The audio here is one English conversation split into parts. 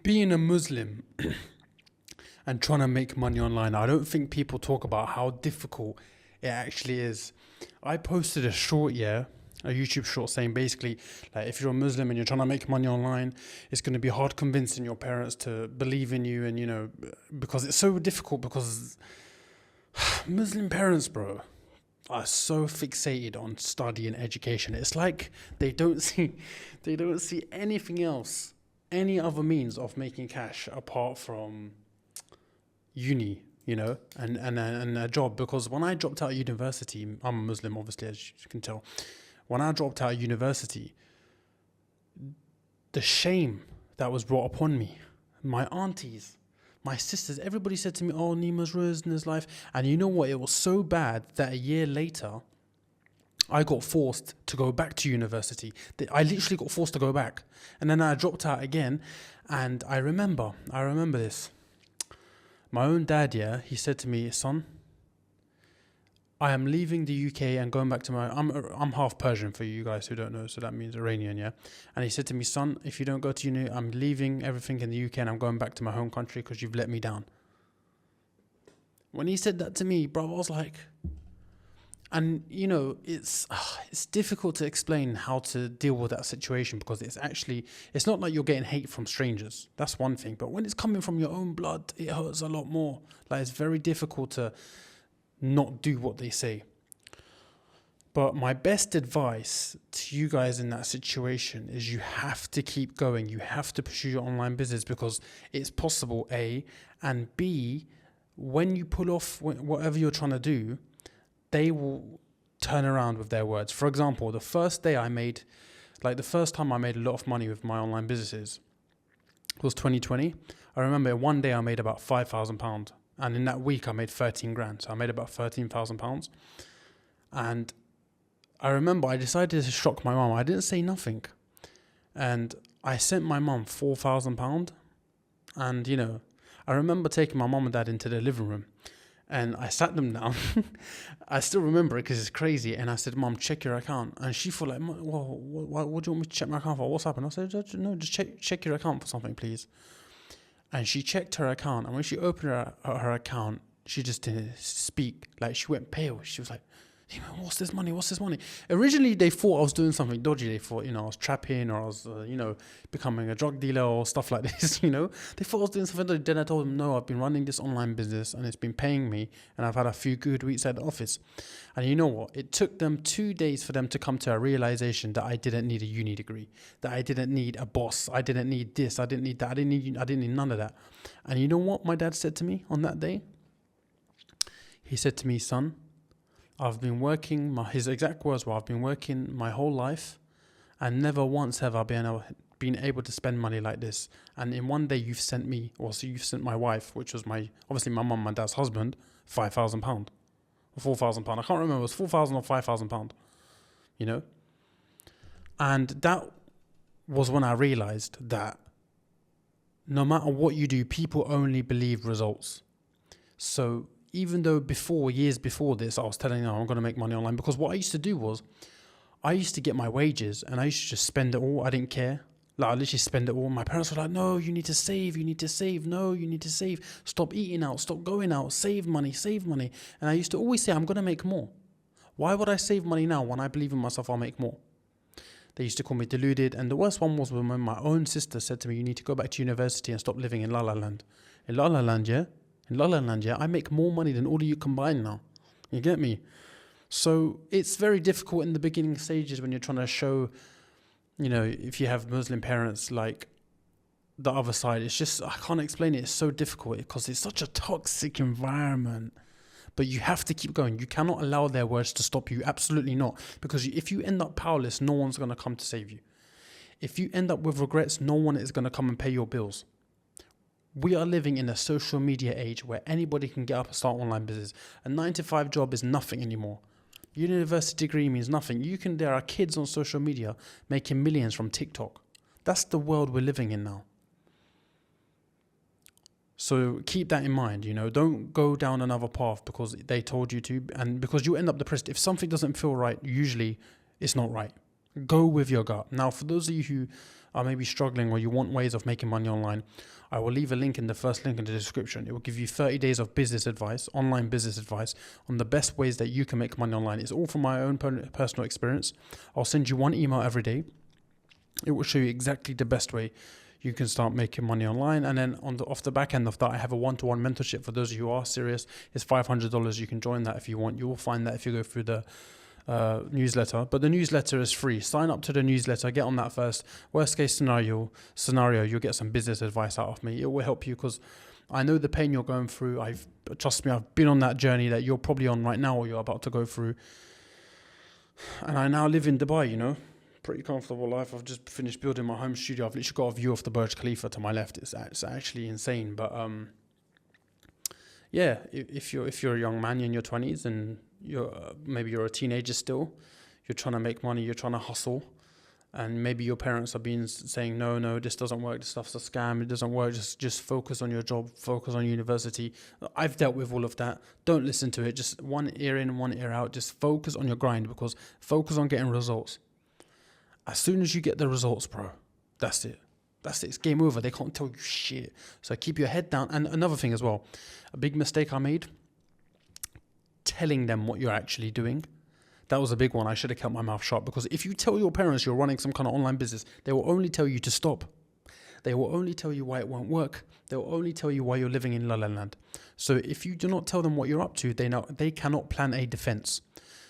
Being a Muslim and trying to make money online, I don't think people talk about how difficult it actually is. I posted a short, a YouTube short saying basically, like, if you're a Muslim and you're trying to make money online, it's going to be hard convincing your parents to believe in you, and because it's so difficult because Muslim parents, bro, are so fixated on study and education. It's like they don't see anything else, any other means of making cash apart from uni, and a job. Because when I dropped out of university, I'm a Muslim, obviously, as you can tell. When I dropped out of university, the shame that was brought upon me, my aunties, my sisters, everybody said to me, "Oh, Nima's ruined his life." And you know what? It was so bad that a year later, I got forced to go back to university. I literally got forced to go back. And then I dropped out again. And I remember this. My own dad, he said to me, "Son, I am leaving the UK and going back to I'm half Persian for you guys who don't know, so that means Iranian, yeah." And he said to me, "Son, if you don't go to uni, I'm leaving everything in the UK and I'm going back to my home country because you've let me down." When he said that to me, bro, I was like, and it's difficult to explain how to deal with that situation, because it's not like you're getting hate from strangers. That's one thing. But when it's coming from your own blood, it hurts a lot more. Like, it's very difficult to not do what they say. But my best advice to you guys in that situation is you have to keep going. You have to pursue your online business because it's possible, A, and B, when you pull off whatever you're trying to do, they will turn around with their words. For example, the first time I made a lot of money with my online businesses was 2020. I remember one day I made about £5,000. And in that week I made 13 grand. So I made about £13,000. And I remember I decided to shock my mum. I didn't say nothing. And I sent my mum £4,000. And, I remember taking my mum and dad into the living room. And I sat them down. I still remember it because it's crazy. And I said, "Mom, check your account." And she thought, like, "Well, what do you want me to check my account for? What's happened?" I said, "No, just check your account for something, please." And she checked her account. And when she opened her account, she just didn't speak. Like, she went pale. She was like, "What's this money? What's this money?" Originally, they thought I was doing something dodgy. They thought, I was trapping, or I was, becoming a drug dealer or stuff like this, They thought I was doing something dodgy. Then I told them, "No, I've been running this online business and it's been paying me. And I've had a few good weeks at the office." And you know what? It took them 2 days for them to come to a realization that I didn't need a uni degree, that I didn't need a boss. I didn't need this. I didn't need that. I didn't need none of that. And you know what my dad said to me on that day? He said to me, "Son, I've been working," his exact words were, "I've been working my whole life and never once have I been able to spend money like this. And in one day you've sent me, you've sent my wife," which was obviously my mum and dad's husband, £5,000 or £4,000. I can't remember, it was £4,000 or £5,000, And that was when I realized that no matter what you do, people only believe results. So even though years before this, I was telling them I'm going to make money online, because what I used to do was I used to get my wages and I used to just spend it all. I didn't care. Like, I literally spend it all. My parents were like, "No, you need to save. You need to save. No, you need to save. Stop eating out. Stop going out. Save money. Save money." And I used to always say, "I'm going to make more. Why would I save money now when I believe in myself I'll make more?" They used to call me deluded. And the worst one was when my own sister said to me, "You need to go back to university and stop living in La La Land." In La La Land, I make more money than all of you combined now. You get me? So it's very difficult in the beginning stages when you're trying to show, if you have Muslim parents, like the other side. It's just, I can't explain it. It's so difficult because it's such a toxic environment. But you have to keep going. You cannot allow their words to stop you. Absolutely not. Because if you end up powerless, no one's going to come to save you. If you end up with regrets, no one is going to come and pay your bills. We are living in a social media age where anybody can get up and start online business. A 9-to-5 job is nothing anymore. University degree means nothing. There are kids on social media making millions from TikTok. That's the world we're living in now. So keep that in mind, don't go down another path because they told you to, and because you end up depressed. If something doesn't feel right, usually it's not right. Go with your gut. Now, for those of you who are maybe struggling or you want ways of making money online, I will leave a link in the first link in the description. It will give you 30 days of business advice, online business advice on the best ways that you can make money online. It's all from my own personal experience. I'll send you one email every day. It will show you exactly the best way you can start making money online. And then off the back end of that, I have a one-to-one mentorship for those of you who are serious. It's $500. You can join that if you want. You will find that if you go through the newsletter, but the newsletter is free. Sign up to the newsletter, get on that first. Worst case scenario, you'll get some business advice out of me. It will help you because I know the pain you're going through. Trust me, I've been on that journey that you're probably on right now or you're about to go through. And I now live in Dubai, you know, pretty comfortable life. I've just finished building my home studio. I've literally got a view of the Burj Khalifa to my left. It's actually insane. But yeah, if you're a young man, you're in your 20s and maybe you're a teenager still, you're trying to make money, you're trying to hustle, and maybe your parents are saying no, this doesn't work, this stuff's a scam, it doesn't work, just focus on your job, focus on university. I've dealt with all of that. Don't listen to it. Just one ear in, one ear out. Just focus on your grind, because focus on getting results. As soon as you get the results, bro, that's it. It's game over. They can't tell you shit. So keep your head down. And another thing as well, a big mistake I made, telling them what you're actually doing. That was a big one. I should have kept my mouth shut, because if you tell your parents you're running some kind of online business, they will only tell you to stop. They will only tell you why it won't work. They will only tell you why you're living in La La Land. So if you do not tell them what you're up to, they cannot plan a defense.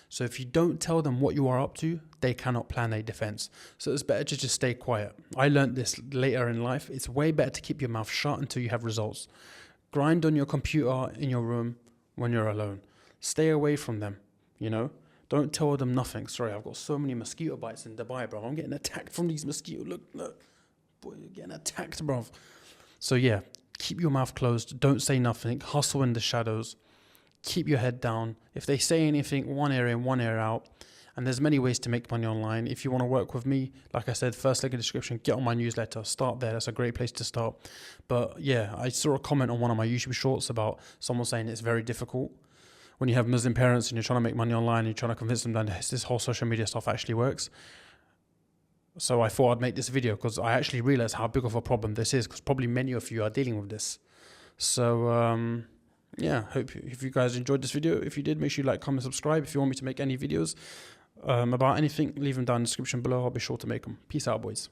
So if you don't tell them what you are up to, they cannot plan a defense. So it's better to just stay quiet. I learned this later in life. It's way better to keep your mouth shut until you have results. Grind on your computer in your room when you're alone. Stay away from them, you know. Don't tell them nothing. Sorry, I've got so many mosquito bites in Dubai, bro. I'm getting attacked from these mosquitoes. Look. Boy, you're getting attacked, bro. So yeah, keep your mouth closed. Don't say nothing. Hustle in the shadows. Keep your head down. If they say anything, one ear in, one ear out. And there's many ways to make money online. If you want to work with me, like I said, first link in the description, get on my newsletter, start there. That's a great place to start. But yeah, I saw a comment on one of my YouTube shorts about someone saying it's very difficult when you have Muslim parents and you're trying to make money online and you're trying to convince them that this whole social media stuff actually works. So I thought I'd make this video because I actually realized how big of a problem this is, because probably many of you are dealing with this. So yeah, hope if you guys enjoyed this video. If you did, make sure you like, comment, subscribe. If you want me to make any videos about anything, leave them down in the description below. I'll be sure to make them. Peace out, boys.